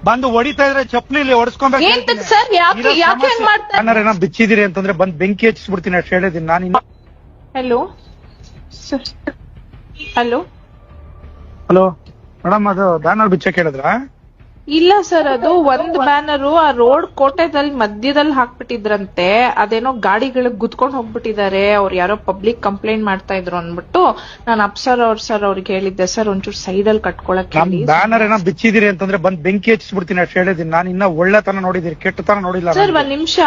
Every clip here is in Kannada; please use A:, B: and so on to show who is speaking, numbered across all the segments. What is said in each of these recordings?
A: ಬಂದು ಹೊಡಿತಾ ಇದ್ರೆ ಚಪ್ಲಿ ಹೊಡಿಸ್ಕೊಂಬೇಕು
B: ಸರ್ ಯಾಕೆ ಮಾಡ್ತಾರೆ
A: ಬಿಚ್ಚಿದಿರಿ ಅಂತಂದ್ರೆ ಬಂದ್ ಬೆಂಕಿ ಹಚ್ಚಿಸ್ಬಿಡ್ತೀನಿ ಅಷ್ಟು ಹೇಳಿದೀನಿ ನಾನು.
B: ಹಲೋ ಹಲೋ
A: ಹಲೋ ಮೇಡಮ್, ಅದು ಬ್ಯಾನರ್ ಬಿಚ್ಚಕ್ ಹೇಳಿದ್ರ?
B: ಇಲ್ಲ ಸರ್, ಅದು ಒಂದ್ ಬ್ಯಾನರು ಆ ರೋಡ್ ಕೋಟೆದಲ್ಲಿ ಮಧ್ಯದಲ್ಲಿ ಹಾಕ್ಬಿಟ್ಟಿದ್ರಂತೆ. ಅದೇನೋ ಗಾಡಿಗಳಿಗೆ ಗುದ್ಕೊಂಡ್ ಹೋಗ್ಬಿಟ್ಟಿದ್ದಾರೆ. ಅವ್ರು ಯಾರೋ ಪಬ್ಲಿಕ್ ಕಂಪ್ಲೇಂಟ್ ಮಾಡ್ತಾ ಇದ್ರು ಅನ್ಬಿಟ್ಟು ನಾನು ಅಪ್ಸರ್ ಅವ್ರಿಗೆ ಹೇಳಿದ್ದೆ, ಸರ್ ಒಂಚೂರು ಸೈಡ್ ಅಲ್ಲಿ ಕಟ್ಕೊಳಕ್
A: ಬ್ಯಾನರ್ ಏನೋ ಬಿಚ್ಚಿದಿರಿ ಅಂತಂದ್ರೆ ಬಂದ್ ಬೆಂಕಿ ಹಚ್ಚಿಸ್ಬಿಡ್ತೀನಿ ಅಷ್ಟು ಹೇಳಿದೀನಿ ನಾನು. ಇನ್ನ ಒಳ್ಳೆತನ ನೋಡಿದಿರಿ, ಕೆಟ್ಟತನ ನೋಡಿಲ್ಲ
B: ಸರ್. ಒಂದ್ ನಿಮಿಷ,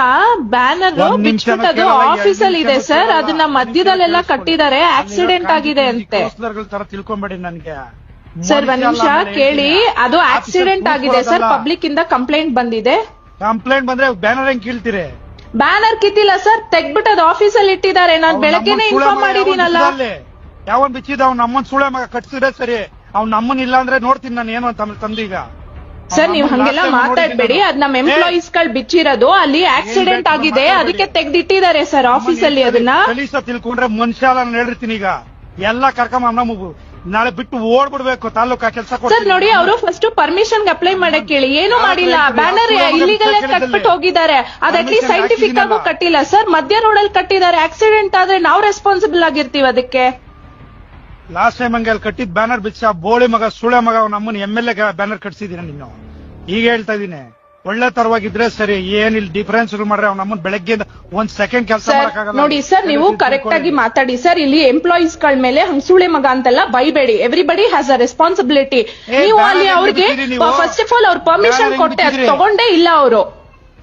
B: ಬ್ಯಾನರ್ ಬಿಚ್ಚಿಬಿಟ್ಟದು ಆಫೀಸ್ ಅಲ್ಲಿ ಇದೆ ಸರ್. ಅದನ್ನ ಮಧ್ಯದಲ್ಲೆಲ್ಲ ಕಟ್ಟಿದ್ದಾರೆ, ಆಕ್ಸಿಡೆಂಟ್ ಆಗಿದೆ ಅಂತೆ.
A: ತರ ತಿಳ್ಕೊಂಬೇಡಿ ನನ್ಗೆ
B: ಸರ್. ಒಂದ್ ನಿಮಿಷ ಕೇಳಿ, ಅದು ಆಕ್ಸಿಡೆಂಟ್ ಆಗಿದೆ ಸರ್. ಪಬ್ಲಿಕ್ ಇಂದ ಕಂಪ್ಲೇಂಟ್ ಬಂದಿದೆ.
A: ಕಂಪ್ಲೇಂಟ್ ಬಂದ್ರೆ ಬ್ಯಾನರ್ ಹೆಂಗ್ ಕೀಳ್ತೀರಿ?
B: ಬ್ಯಾನರ್ ಕಿತ್ತಿಲ್ಲ ಸರ್, ತೆಗ್ಬಿಟ್ಟು ಅದು ಆಫೀಸ್ ಅಲ್ಲಿ ಇಟ್ಟಿದ್ದಾರೆ. ನಾನು ಬೆಳಗ್ಗೆನೆ ಇನ್ಫಾರ್ಮ್ ಮಾಡಿದೀನಲ್ಲ.
A: ಯಾವನ್ ಬಿಚ್ಚಿದ ಅವ್ನ ನಮ್ಮನ್ ಸುಳೆ ಮಗ ಕಟ್ಸಿದ್ರೆ ಸರಿ, ಅವ್ನ ನಮ್ಮನ್ ಇಲ್ಲ ಅಂದ್ರೆ ನೋಡ್ತೀನಿ ನಾನು ಏನು ಅಂತ ತಂದೀಗ.
B: ಸರ್ ನೀವ್ ಹಂಗೆಲ್ಲ ಮಾತಾಡ್ಬೇಡಿ. ಅದ್ ನಮ್ ಎಂಪ್ಲಾಯೀಸ್ ಗಳು ಬಿಚ್ಚಿರೋದು, ಅಲ್ಲಿ ಆಕ್ಸಿಡೆಂಟ್ ಆಗಿದೆ, ಅದಕ್ಕೆ ತೆಗ್ದಿಟ್ಟಿದ್ದಾರೆ ಸರ್ ಆಫೀಸ್ ಅಲ್ಲಿ. ಅದನ್ನ
A: ತಿಳ್ಕೊಂಡ್ರೆ ಮನುಷ್ಯ ಹೇಳಿರ್ತೀನಿ. ಈಗ ಎಲ್ಲಾ ಕರ್ಕೊಂಡ್ ನಾಳೆ ಬಿಟ್ಟು ಓಡ್ಬಿಡ್ಬೇಕು ತಾಲೂಕಾ ಕೆಲಸ.
B: ಸರ್ ನೋಡಿ, ಅವರು ಫಸ್ಟ್ ಪರ್ಮಿಷನ್ ಅಪ್ಲೈ ಮಾಡಕ್ ಹೇಳಿ, ಏನು ಮಾಡಿಲ್ಲ. ಬ್ಯಾನರ್ ಇಲ್ಲಿಗಲ್ ಕಟ್ಬಿಟ್ಟು ಹೋಗಿದ್ದಾರೆ. ಅದ್ ಅಟ್ಲೀಸ್ಟ್ ಸೈಂಟಿಫಿಕ್ ಆಗು ಕಟ್ಟಿಲ್ಲ ಸರ್. ಮಧ್ಯ ರೋಡ್ ಅಲ್ಲಿ ಕಟ್ಟಿದ್ದಾರೆ. ಆಕ್ಸಿಡೆಂಟ್ ಆದ್ರೆ ನಾವು ರೆಸ್ಪಾನ್ಸಿಬಲ್ ಆಗಿರ್ತೀವಿ ಅದಕ್ಕೆ.
A: ಲಾಸ್ಟ್ ಟೈಮ್ ಹಂಗೆ ಅಲ್ಲಿ ಕಟ್ಟಿದ್ ಬ್ಯಾನರ್ ಬಿಚ್ಚ ಬೋಳಿ ಮಗ ಸುಳೆ ಮಗ ನಮ್ಮನ್ನ MLA ಬ್ಯಾನರ್ ಕಟ್ಸಿದೀನಿ ನೀನು. ಈಗ ಹೇಳ್ತಾ ಇದೀನಿ, ಒಳ್ಳೆ ತರವಾಗಿದ್ರೆ ಸರಿ. ಏನಿಲ್ಲ ಡಿಫರೆನ್ಸ್ ಮಾಡ್ರೆ ಅವ್ನ ನಮ್ಮನ್ನ ಬೆಳಗ್ಗೆ ಒಂದ್ ಸೆಕೆಂಡ್ ಕೆಲಸ ಮಾಡಕ್ಕಾಗಲ್ಲ.
B: ನೋಡಿ ಸರ್, ನೀವು ಕರೆಕ್ಟ್ ಆಗಿ ಮಾತಾಡಿ ಸರ್. ಇಲ್ಲಿ ಎಂಪ್ಲಾಯೀಸ್ ಗಳ ಮೇಲೆ ಹಂಗ್ ಸುಳೆ ಮಗ ಅಂತೆಲ್ಲ ಬೈಬೇಡಿ. Everybody has a responsibility. ನೀವು ಅಲ್ಲಿ ಅವ್ರಿಗೆ ಫಸ್ಟ್ ಆಫ್ ಆಲ್ ಅವ್ರ ಪರ್ಮಿಷನ್ ಕೊಟ್ಟೆ, ಅದು ತಗೊಂಡೇ ಇಲ್ಲ ಅವರು.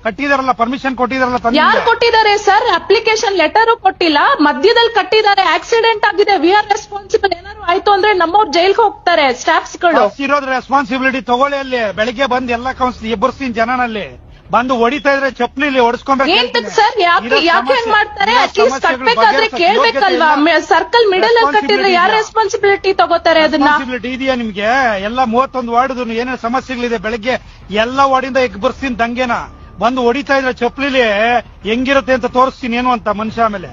A: ಕಟ್ಟಿದಾರಲ್ಲ, ಪರ್ಮಿಷನ್ ಕೊಟ್ಟಿದಾರಲ್ಲ.
B: ಯಾರು ಕೊಟ್ಟಿದ್ದಾರೆ ಸರ್? ಅಪ್ಲಿಕೇಶನ್ ಲೆಟರ್ ಕೊಟ್ಟಿಲ್ಲ, ಮಧ್ಯದಲ್ಲಿ ಕಟ್ಟಿದ್ದಾರೆ. ಆಕ್ಸಿಡೆಂಟ್ ಆಗಿದೆ, ವಿ ಆರ್ ರೆಸ್ಪಾನ್ಸಿಬಲ್. ಏನಾದ್ರು ಆಯ್ತು ಅಂದ್ರೆ ನಮ್ಮವ್ರು ಜೈಲ್ಗೆ ಹೋಗ್ತಾರೆ ಸ್ಟಾಫ್ಸ್ ಗಳು.
A: ಇರೋದ್ ರೆಸ್ಪಾನ್ಸಿಬಿಲಿಟಿ ತಗೊಳ್ಳಿ. ಅಲ್ಲಿ ಬೆಳಿಗ್ಗೆ ಬಂದ್ ಎಲ್ಲಾ ಕೌನ್ಸಿಲ್ ಎಬ್ಬರ್ಸ್ತೀನಿ ಜನನಲ್ಲಿ. ಬಂದು ಹೊಡಿತಾ ಇದ್ರೆ ಚಪ್ಲಿ ಹೊಡಿಸ್ಕೊಂಬೇಕು
B: ಸರ್. ಯಾಕೆ ಮಾಡ್ತಾರೆ? ಅಟ್ಲೀಸ್ಟ್ ಕಟ್ಬೇಕಾದ್ರೆ ಕೇಳ್ಬೇಕಲ್ವಾ? ಸರ್ಕಲ್ ಮಿಡಲ್ ಅಲ್ಲಿ ಕಟ್ಟಿದ್ರೆ ಯಾರು ರೆಸ್ಪಾನ್ಸಿಬಿಲಿಟಿ ತಗೋತಾರೆ? ಅದನ್ನ
A: ಇದೆಯಾ ನಿಮ್ಗೆ? ಎಲ್ಲ 31 ವಾರ್ಡ್ ಏನೇನು ಸಮಸ್ಯೆಗಳಿದೆ. ಬೆಳಿಗ್ಗೆ ಎಲ್ಲಾ ವಾರ್ಡಿಂದ ಎಬ್ಬರ್ಸ್ತೀನಿ ದಂಗೆನ. ಬಂದು ಹೊಡಿತಾ ಇದ್ರೆ ಚಪ್ಲಿಲಿ ಹೆಂಗಿರುತ್ತೆ ಅಂತ ತೋರಿಸ್ತೀನಿ ಏನು ಅಂತ ಮನುಷ್ಯ. ಆಮೇಲೆ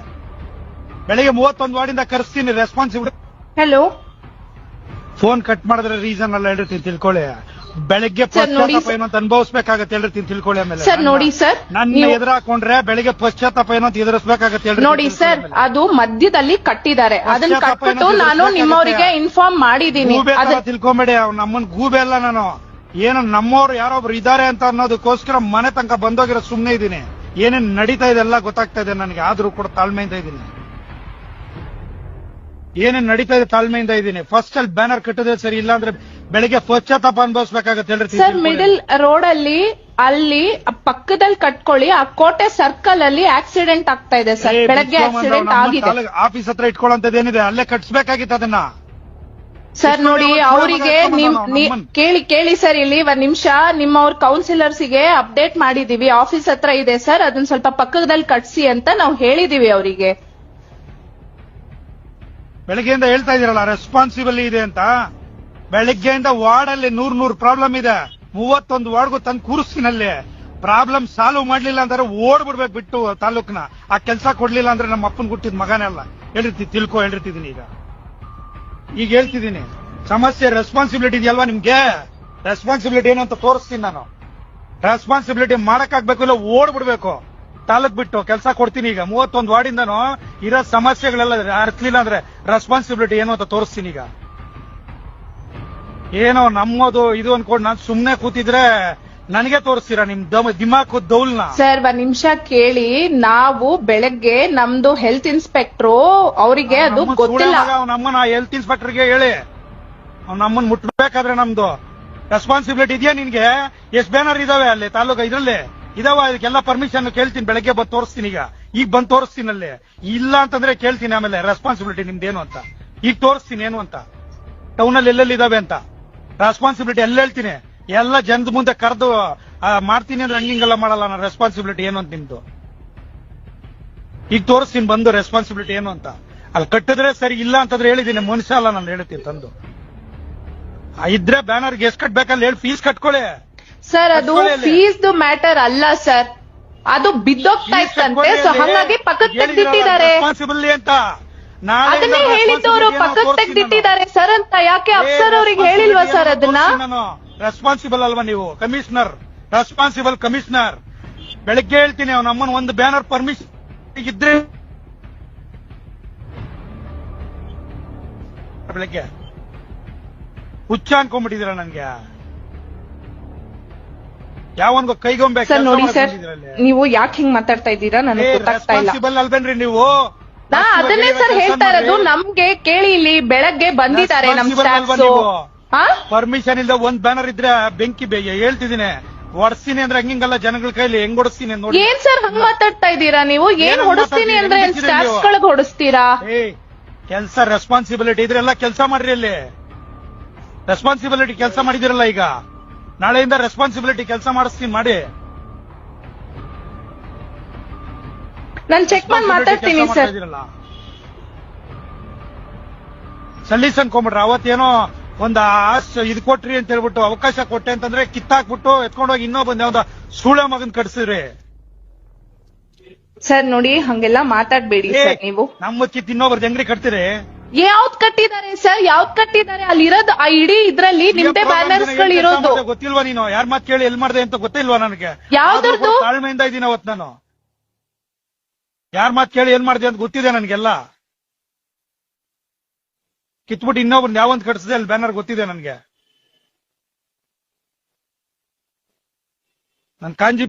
A: ಬೆಳಿಗ್ಗೆ 31 ವಾರ್ಡಿಂದ ಕರೆಸ್ತೀನಿ ರೆಸ್ಪಾನ್ಸಿಬಿಲಿಟಿ.
B: ಹಲೋ,
A: ಫೋನ್ ಕಟ್ ಮಾಡಿದ್ರೆ ರೀಸನ್ ಎಲ್ಲ ಹೇಳಿರ್ತೀನಿ ತಿಳ್ಕೊಳ್ಳಿ. ಬೆಳಿಗ್ಗೆ ಪಶ್ಚಾತ್ತಾಪ ಏನೋ ಅಂತ ಅನುಭವಿಸ್ಬೇಕಾಗತ್ತೆ ಹೇಳಿರ್ತೀನಿ ತಿಳ್ಕೊಳ್ಳಿ. ಆಮೇಲೆ
B: ಸರ್ ನೋಡಿ ಸರ್,
A: ನನ್ನ ಎದುರು ಹಾಕೊಂಡ್ರೆ ಬೆಳಿಗ್ಗೆ ಪಶ್ಚಾತ್ತಾಪ ಏನೋ ಅಂತ ಎದುರಿಸ್ಬೇಕಾಗತ್ತೆ
B: ನೋಡಿ ಸರ್. ಅದು ಮಧ್ಯದಲ್ಲಿ ಕಟ್ಟಿದ್ದಾರೆ, ಅದನ್ನ ಕಟ್ಬಿಟ್ಟು ನಾನು ನಿಮ್ಮವರಿಗೆ ಇನ್ಫಾರ್ಮ್ ಮಾಡಿದೀನಿ.
A: ತಿಳ್ಕೊಂಬೇಡಿ, ನಮ್ಮನ್ ಗೂಬೆ ಅಲ್ಲ ನಾನು. ಏನು ನಮ್ಮವ್ರು ಯಾರೊಬ್ರು ಇದಾರೆ ಅಂತ ಅನ್ನೋದಕ್ಕೋಸ್ಕರ ಮನೆ ತನಕ ಬಂದೋಗಿರೋ ಸುಮ್ನೆ ಇದೀನಿ. ಏನೇನ್ ನಡೀತಾ ಇದೆ ಎಲ್ಲ ಗೊತ್ತಾಗ್ತಾ ಇದೆ ನನಗೆ. ಆದ್ರೂ ಕೂಡ ತಾಳ್ಮೆಯಿಂದ ಇದ್ದೀನಿ. ಏನೇನ್ ನಡೀತಾ ಇದೆ ತಾಳ್ಮೆಯಿಂದ ಇದ್ದೀನಿ. ಫಸ್ಟ್ ಅಲ್ಲಿ ಬ್ಯಾನರ್ ಕಟ್ಟಿದ್ರೆ ಸರಿ, ಇಲ್ಲ ಅಂದ್ರೆ ಬೆಳಿಗ್ಗೆ ಪಶ್ಚಾತ್ತಾಪ ಅನುಭವಿಸ್ಬೇಕಾಗತ್ತೆ ಹೇಳ್ರಿ
B: ಸರ್. ಮಿಡಲ್ ರೋಡ್ ಅಲ್ಲಿ ಪಕ್ಕದಲ್ಲಿ ಕಟ್ಕೊಳ್ಳಿ. ಆ ಕೋಟೆ ಸರ್ಕಲ್ ಅಲ್ಲಿ ಆಕ್ಸಿಡೆಂಟ್ ಆಗ್ತಾ ಇದೆ ಸರ್. ಬೆಳಗ್ಗೆ ಆಕ್ಸಿಡೆಂಟ್ ಆಗಿದೆ.
A: ಆಫೀಸ್ ಹತ್ರ ಇಟ್ಕೊಳ್ಳೋಂತದ್ದೇನಿದೆ ಅಲ್ಲೇ ಕಟ್ಸ್ಬೇಕಾಗಿತ್ತು ಅದನ್ನ.
B: ಸರ್ ನೋಡಿ, ಅವರಿಗೆ ಕೇಳಿ ಸರ್. ಇಲ್ಲಿ ಒಂದ್ ನಿಮಿಷ, ನಿಮ್ಮವ್ರ ಕೌನ್ಸಿಲರ್ಸ್ ಗೆ ಅಪ್ಡೇಟ್ ಮಾಡಿದೀವಿ. ಆಫೀಸ್ ಹತ್ರ ಇದೆ ಸರ್, ಅದನ್ನ ಸ್ವಲ್ಪ ಪಕ್ಕದಲ್ಲಿ ಕಟ್ಸಿ ಅಂತ ನಾವು ಹೇಳಿದೀವಿ ಅವರಿಗೆ.
A: ಬೆಳಗ್ಗೆಯಿಂದ ಹೇಳ್ತಾ ಇದೀರಲ್ಲ ರೆಸ್ಪಾನ್ಸಿಬಲ್ ಇದೆ ಅಂತ. ಬೆಳಗ್ಗೆಯಿಂದ ವಾರ್ಡ್ ಅಲ್ಲಿ 100 ಪ್ರಾಬ್ಲಮ್ ಇದೆ. 31 ವಾರ್ಡ್ಗೂ ತಂದು ಕೂರಿಸ್ತೀನಲ್ಲಿ. ಪ್ರಾಬ್ಲಮ್ ಸಾಲ್ವ್ ಮಾಡ್ಲಿಲ್ಲ ಅಂದ್ರೆ ಓಡ್ಬಿಡ್ಬೇಕು ಬಿಟ್ಟು ತಾಲೂಕ್ನ. ಆ ಕೆಲಸ ಕೊಡ್ಲಿಲ್ಲ ಅಂದ್ರೆ ನಮ್ಮ ಅಪ್ಪನ್ ಹುಟ್ಟಿದ ಮಗನೆಲ್ಲ ಹೇಳಿರ್ತಿದ್ದೀನಿ. ಈಗ ಹೇಳ್ತಿದ್ದೀನಿ, ಸಮಸ್ಯೆ ರೆಸ್ಪಾನ್ಸಿಬಿಲಿಟಿ ಇದೆಯಲ್ವಾ ನಿಮ್ಗೆ? ರೆಸ್ಪಾನ್ಸಿಬಿಲಿಟಿ ಏನು ಅಂತ ತೋರಿಸ್ತೀನಿ ನಾನು. ರೆಸ್ಪಾನ್ಸಿಬಿಲಿಟಿ ಮಾಡಕ್ಕಾಗ್ಬೇಕು, ಇಲ್ಲ ಓಡ್ಬಿಡ್ಬೇಕು ತಾಲೂಕ್ ಬಿಟ್ಟು. ಕೆಲಸ ಕೊಡ್ತೀನಿ. ಈಗ 31 ವಾರ್ಡಿಂದನೂ ಇರೋ ಸಮಸ್ಯೆಗಳೆಲ್ಲ ಅರ್ಥಲಿಲ್ಲ ಅಂದ್ರೆ ರೆಸ್ಪಾನ್ಸಿಬಿಲಿಟಿ ಏನು ಅಂತ ತೋರಿಸ್ತೀನಿ. ಈಗ ಏನೋ ನಮ್ಮದು ಇದು ಅನ್ಕೊಂಡು ನಾನು ಸುಮ್ನೆ ಕೂತಿದ್ರೆ ನನಗೆ ತೋರಿಸ್ತೀರಾ ನಿಮ್ ದಿಮಾಕು ದೌಲ್ನ?
B: ಸರ್ ಒಂದ್ ನಿಮಿಷ ಕೇಳಿ. ನಾವು ಬೆಳಗ್ಗೆ ನಮ್ದು ಹೆಲ್ತ್ ಇನ್ಸ್ಪೆಕ್ಟ್ರು ಅವರಿಗೆ ಅದು ಗೊತ್ತಿಲ್ಲ.
A: ನಮ್ಮನ್ನ ಹೆಲ್ತ್ ಇನ್ಸ್ಪೆಕ್ಟರ್ಗೆ ಹೇಳಿ, ನಮ್ಮನ್ನ ಮುಟ್ಬೇಕಾದ್ರೆ ನಮ್ದು ರೆಸ್ಪಾನ್ಸಿಬಿಲಿಟಿ ಇದೆಯಾ ನಿನ್ಗೆ? ಎಷ್ಟ್ ಬ್ಯಾನರ್ ಇದಾವೆ ಅಲ್ಲಿ ತಾಲೂಕು ಇದ್ರಲ್ಲಿ ಇದಾವ? ಇದಕ್ಕೆಲ್ಲ ಪರ್ಮಿಷನ್ ಕೇಳ್ತೀನಿ. ಬೆಳಗ್ಗೆ ಬಂದು ತೋರಿಸ್ತೀನಿ. ಈಗ ಬಂದು ತೋರಿಸ್ತೀನಿ. ಅಲ್ಲಿ ಇಲ್ಲ ಅಂತಂದ್ರೆ ಕೇಳ್ತೀನಿ ಆಮೇಲೆ ರೆಸ್ಪಾನ್ಸಿಬಿಲಿಟಿ ನಿಮ್ದೇನು ಅಂತ. ಈಗ ತೋರಿಸ್ತೀನಿ ಏನು ಅಂತ, ಟೌನ್ ಅಲ್ಲಿ ಎಲ್ಲೆಲ್ಲಿ ಇದಾವೆ ಅಂತ ರೆಸ್ಪಾನ್ಸಿಬಿಲಿಟಿ ಎಲ್ಲ ಹೇಳ್ತೀನಿ. ಎಲ್ಲ ಜನದ ಮುಂದೆ ಕರೆದು ಮಾಡ್ತೀನಿ ಅಂದ್ರೆ ಹಂಗಿಂಗೆಲ್ಲ ಮಾಡಲ್ಲ ನಾನು. ರೆಸ್ಪಾನ್ಸಿಬಿಲಿಟಿ ಏನು ಅಂತ ನಿಮ್ದು ಈಗ ತೋರಿಸ್ತೀನಿ ಬಂದು ರೆಸ್ಪಾನ್ಸಿಬಿಲಿಟಿ ಏನು ಅಂತ. ಅಲ್ಲಿ ಕಟ್ಟಿದ್ರೆ ಸರಿ, ಇಲ್ಲ ಅಂತಂದ್ರೆ ಹೇಳಿದ್ದೀನಿ. ಮನುಷ್ಯ ಅಲ್ಲ ನಾನು ಹೇಳ್ತೀನಿ ತಂದು. ಇದ್ರೆ ಬ್ಯಾನರ್ಗೆ ಎಷ್ಟು ಕಟ್ಬೇಕಲ್ಲ ಹೇಳಿ ಫೀಸ್ ಕಟ್ಕೊಳ್ಳಿ
B: ಸರ್. ಅದು ಫೀಸ್ ಮ್ಯಾಟರ್ ಅಲ್ಲ ಸರ್, ಅದು ಬಿದ್ದೋಗ್ತಾ ಇತ್ತಂತೆ. ಸೊ ಹಾಗಾಗಿ ಪಕ್ಕಕ್ಕೆ ತೆಗ್ದಿಟ್ಟಿದ್ದಾರೆ
A: ಅಂತ.
B: ಅದನ್ನೇ ಹೇಳಿದ್ದವರು ಪಕ್ಕಕ್ಕೆ ತೆಗ್ದಿಟ್ಟಿದ್ದಾರೆ ಸರ್ ಅಂತ. ಯಾಕೆ ಅಫ್ಸರ್ ಅವ್ರಿಗೆ ಹೇಳಿಲ್ವಾ ಸರ್ ಅದನ್ನ?
A: ರೆಸ್ಪಾನ್ಸಿಬಲ್ ಅಲ್ವಾ ನೀವು? Commissioner, responsible commissioner. ಬೆಳಗ್ಗೆ ಹೇಳ್ತೀನಿ ಅವ್ನ ಅಮ್ಮನ ಒಂದು ಬ್ಯಾನರ್ ಪರ್ಮಿಷನ್ ಇದ್ರೆ ಬೆಳಗ್ಗೆ ಹುಚ್ಚ ಅನ್ಕೊಂಡ್ಬಿಟ್ಟಿದ್ದೀರ ನನ್ಗೆ. ಯಾವನ್ಗೋ ಕೈಗೊಂಬೆ
B: ಸರ್ ನೋಡಿ ಸರ್, ನೀವು ಯಾಕೆ ಹಿಂಗ್ ಮಾತಾಡ್ತಾ ಇದ್ದೀರಾ ನನಗೆ ಗೊತ್ತಾಗ್ತಾ ಇಲ್ಲ.
A: ರೆಸ್ಪಾನ್ಸಿಬಲ್ ಅಲ್ವೇನ್ರಿ ನೀವು?
B: ನಾ ಅದನ್ನೇ ಸರ್ ಹೇಳ್ತಾ ಇರೋದು. ನಮ್ಗೆ ಕೇಳಿ, ಇಲ್ಲಿ ಬೆಳಗ್ಗೆ ಬಂದಿದ್ದಾರೆ ನಮ್ ಸ್ಟಾಫ್ಸ್.
A: ಪರ್ಮಿಷನ್ ಇಲ್ದ ಒಂದ್ ಬ್ಯಾನರ್ ಇದ್ರೆ ಬೆಂಕಿ ಹೇಳ್ತಿದ್ದೀನಿ, ಹೊಡ್ಸ್ತೀನಿ ಅಂದ್ರೆ ಹಂಗಿಂಗಲ್ಲ, ಜನಗಳ ಕೈಲಿ ಹೆಂಗ್ ಹೊಡಿಸ್ತೀನಿ ನೋಡಿ.
B: ಏನ್ ಸರ್ ಹಂಗ್ ಮಾತಾಡ್ತಾ ಇದ್ದೀರಾ ನೀವು? ಏನ್ ಹೊಡಿಸ್ತೀನಿ ಅಂದ್ರೆ ಸ್ಟಾಫ್ಸ್ ಗಳಿಗೆ ಹೊಡಿಸ್ತೀರಾ?
A: ಕೆಲ್ಸ ರೆಸ್ಪಾನ್ಸಿಬಿಲಿಟಿ ಇದ್ರೆಲ್ಲ ಕೆಲಸ ಮಾಡ್ರಿ. ಅಲ್ಲಿ ರೆಸ್ಪಾನ್ಸಿಬಿಲಿಟಿ ಕೆಲಸ ಮಾಡಿದಿರಲ್ಲ, ಈಗ ನಾಳೆಯಿಂದ ರೆಸ್ಪಾನ್ಸಿಬಿಲಿಟಿ ಕೆಲಸ ಮಾಡಿಸ್ತೀನಿ ಮಾಡಿ.
B: ನಾನು ಚೆಕ್ ಮಾಡಿ ಮಾತಾಡ್ತೀನಿ ಸರ್.
A: ಸಲೀಸ್ ಅನ್ಕೊಂಡ್ಬಿಟ್ರೆ ಅವತ್ತೇನೋ ಒಂದ್ ಇದು ಕೊಟ್ರಿ ಅಂತ ಹೇಳ್ಬಿಟ್ಟು, ಅವಕಾಶ ಕೊಟ್ಟೆ ಅಂತಂದ್ರೆ ಕಿತ್ತಾಕ್ಬಿಟ್ಟು ಎತ್ಕೊಂಡೋಗಿ ಇನ್ನೊಬ್ಬಂದ್ ಯಾವ್ದ ಸೂಳ ಮಗನ್ ಕಟ್ಸಿದ್ರಿ.
B: ಸರ್ ನೋಡಿ, ಹಂಗೆಲ್ಲ ಮಾತಾಡ್ಬೇಡಿ ಸರ್ ನೀವು.
A: ನಮ್ಮ ಕಿತ್ ಇನ್ನೊಬ್ರದ್ದು ಹೆಂಗ್ರಿ ಕಟ್ತೀರಿ?
B: ಯಾವ್ದ್ ಕಟ್ಟಿದ್ದಾರೆ ಸರ್? ಯಾವ್ದ್ ಕಟ್ಟಿದ್ದಾರೆ? ಅಲ್ಲಿರೋದು ಆ ಇಡೀ ಇದ್ರಲ್ಲಿ ನಿಮ್ದೇ ಬ್ಯಾನರ್ಸ್ ಗಳು ಇರೋದು.
A: ಗೊತ್ತಿಲ್ವಾ ನೀನು? ಯಾರ್ ಮಾತ್ ಕೇಳಿ ಎಲ್ ಮಾಡ್ದೆ ಅಂತ ಗೊತ್ತಿಲ್ವಾ ನನಗೆ?
B: ಯಾವ್ದ್ರದ್ದು?
A: ತಾಳ್ಮೆಯಿಂದ ಇದೀನಿ ಅವತ್ ನಾನು. ಯಾರ್ ಮಾತ್ ಕೇಳಿ ಏನ್ ಮಾಡ್ದೆ ಅಂತ ಗೊತ್ತಿದೆ ನನ್ಗೆಲ್ಲ. ಕಿತ್ಬಿಟ್ಟು ಇನ್ನೊಬ್ರು ಯಾವಂತ ಕಟ್ಸಿದೆ ಅಲ್ಲಿ ಬ್ಯಾನರ್ ಗೊತ್ತಿದೆ ನನ್ಗೆ. ನನ್ ಕಾಂಜಿ